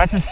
That's just...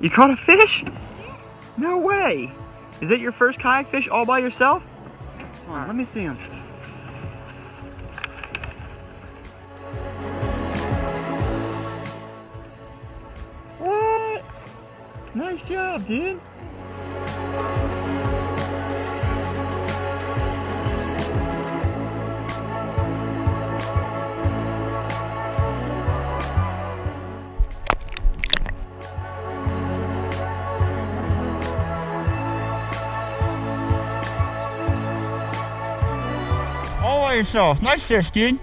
You caught a fish? No way! Is it your first kayak fish all by yourself? Come on, let me see him. What? Nice job, dude. All by yourself. Nice fish, dude.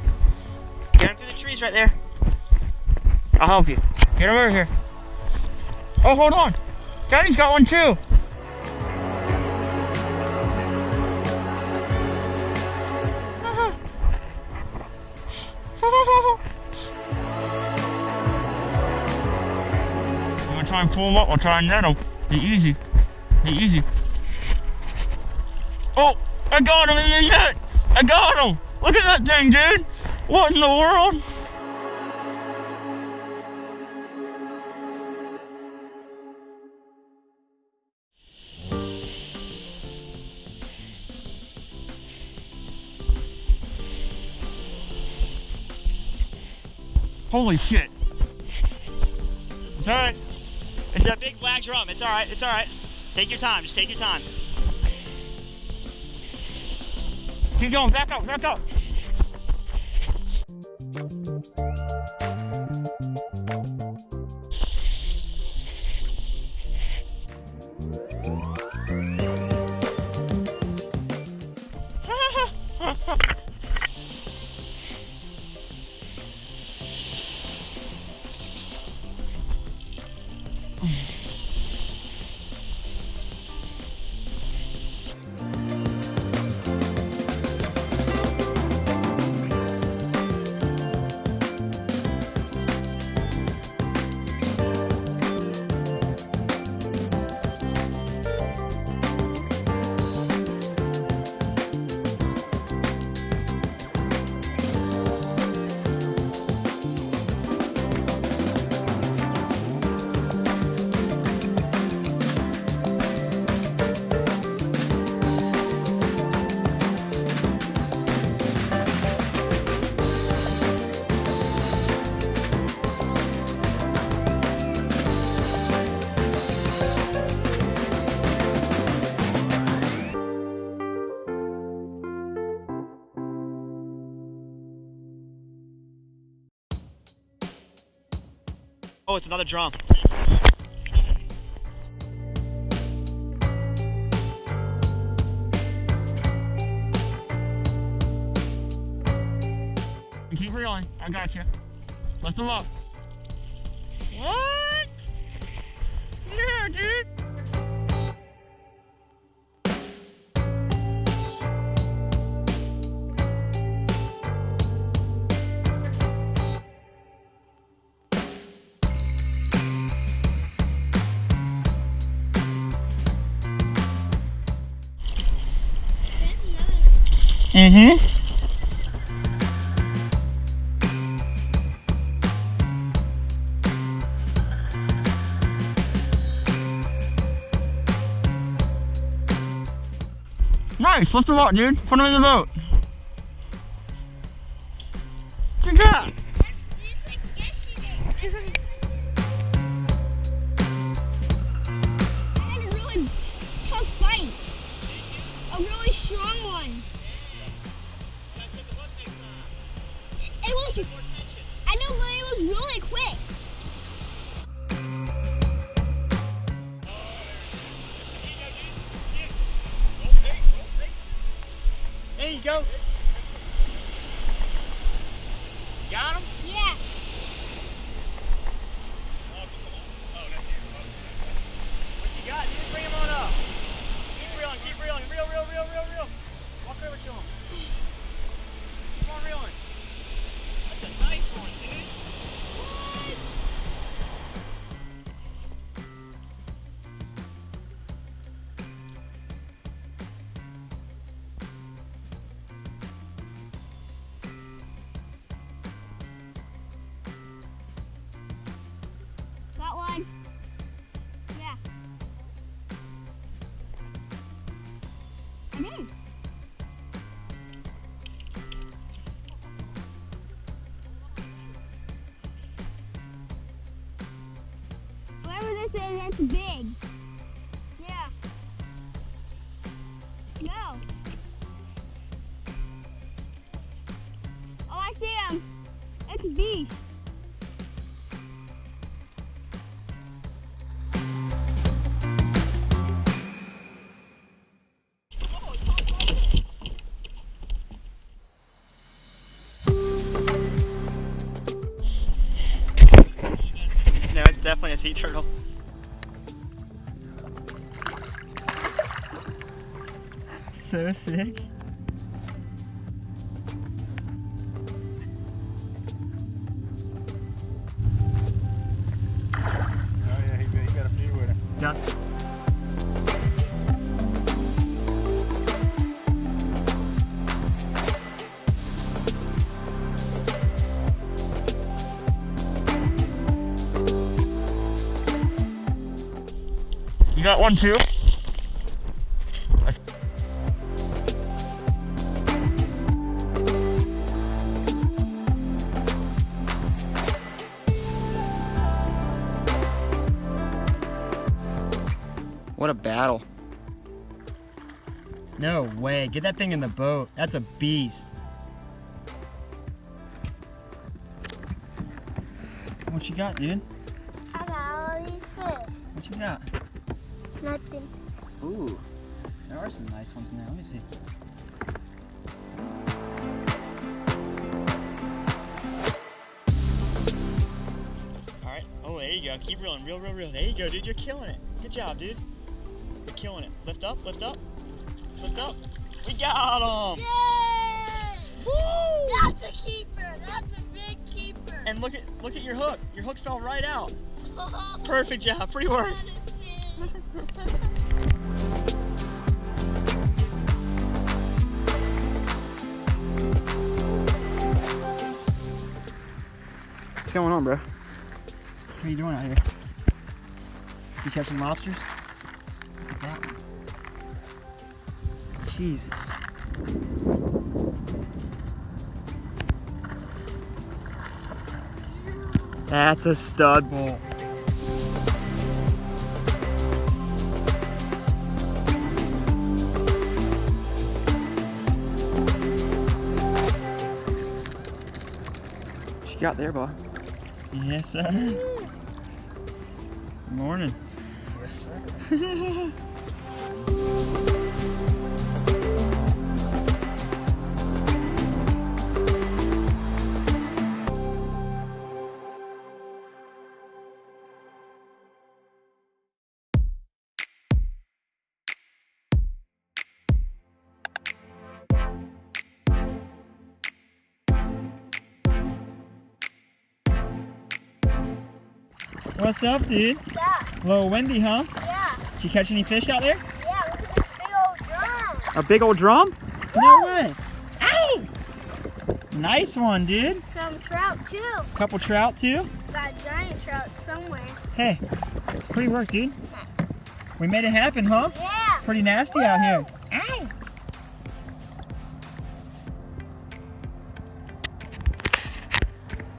Get him through the trees right there. I'll help you. Get him over here. Oh, hold on. Daddy's got one too. I'm gonna try and pull him up. I'll try and net him. Be easy. Be easy. Oh, I got him in the net. I got him! Look at that thing, dude! What in the world? Holy shit. It's alright. It's that big black drum. It's alright. It's alright. Take your time. Just take your time. Keep going, back up, back up. Oh, it's another drum. Keep reeling. I got you. Lift them up. What? Yeah, dude. Mm-hmm. Nice, lift him up, dude. Put him in the boat. What you got? Just like yesterday. I had a really tough fight. A really strong one. It was, I know, but it was really quick. There you go. Got him? Yeah. What you got, dude? Bring him on up. Keep reeling, keep reeling. Reel, reel, reel, reel, reel. Walk over to him. Keep on reeling. That's a nice one, dude. What? Got one. Yeah. I did. Whatever this is, it's big. Yeah. No. Oh, I see him. It's a beast. No, it's definitely a sea turtle. So sick. Oh yeah, he got a few with him. Done. You got one too? What a battle. No way. Get that thing in the boat. That's a beast. What you got, dude? I got all these fish. What you got? Nothing. Ooh, there are some nice ones in there. Let me see. All right. Oh, there you go. Keep reeling. Reel, reel, reel. There you go, dude. You're killing it. Good job, dude. You're killing it. Lift up, lift up, lift up. We got him. Yay! Woo! That's a keeper. That's a big keeper. And look at your hook. Your hook fell right out. Perfect job. Pretty work. What's going on, bro? What are you doing out here? You catching lobsters? Look at that one. Jesus. That's a stud bolt. What you got there, boy? Yes, sir. Good morning. Yes, sir. What's up, dude? Yeah, Little windy, huh? yeah, Did you catch any fish out there? yeah. Look at this big old drum. A big old drum? No way. Nice one, dude. Some trout too. Couple trout too. Got a giant trout somewhere. Hey, pretty work, dude. We made it happen, huh? Yeah. Pretty nasty out here. Ow!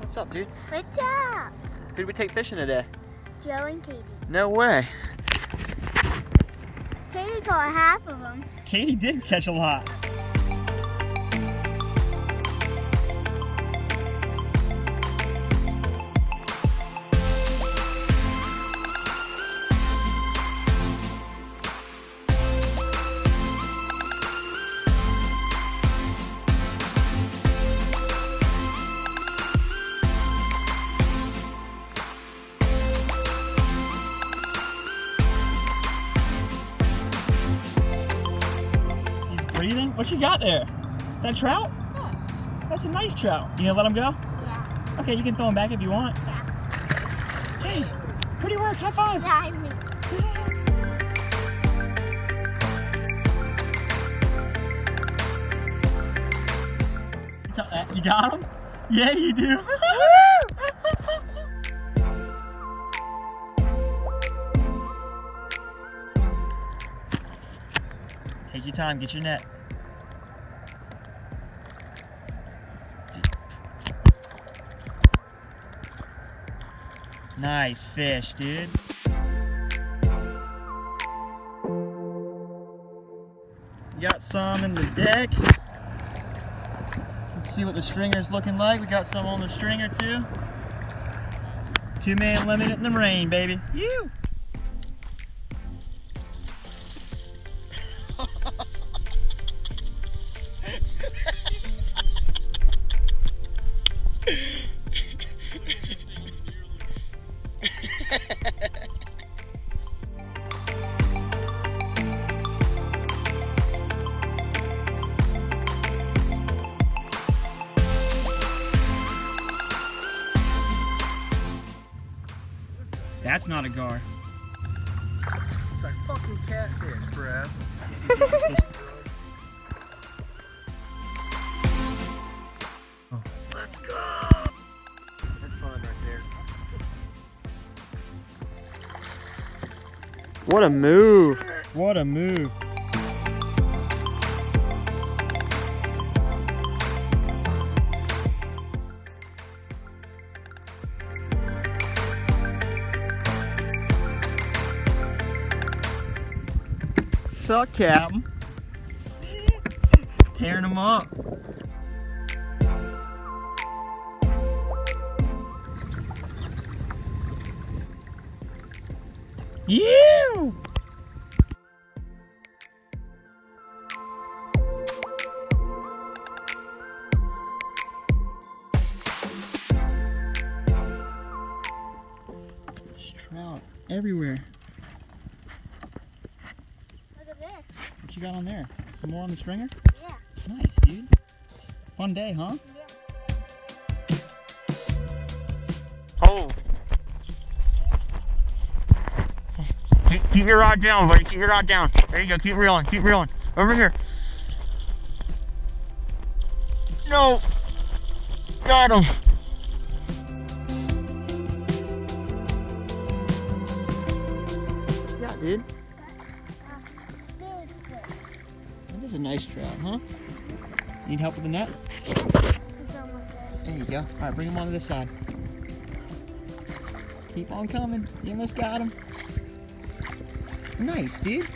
What's up, dude? What's up? Who did we take fishing today? Joe and Katie. No way. Katie caught half of them. Katie did catch a lot. Breathing? What you got there? Is that a trout? Yeah. That's a nice trout. You gonna let him go? Yeah. Okay, you can throw him back if you want. Yeah. Hey, pretty work. High five. Yeah, I mean. You got him? Yeah, you do. Take your time. Get your net. Nice fish, dude. Got some in the deck. Let's see what the stringer's looking like. We got some on the stringer too. 2-man limit in the rain, baby. You. That's not a gar. It's like fucking catfish, bruh. Let's go! That's fun right there. What a move. What a move. Suck, Captain. Tearing them up. You. There's trout everywhere. Look at this. What you got on there? Some more on the stringer? Yeah. Nice, dude. Fun day, huh? Yeah. Oh. Keep your rod down, buddy. Keep your rod down. There you go. Keep reeling. Keep reeling. Over here. No. Got him. Yeah, dude. Big fish. That is a nice trout, huh? Need help with the net? It's almost there. There you go. All right, bring him onto this side. Keep on coming. You almost got him. Nice, dude.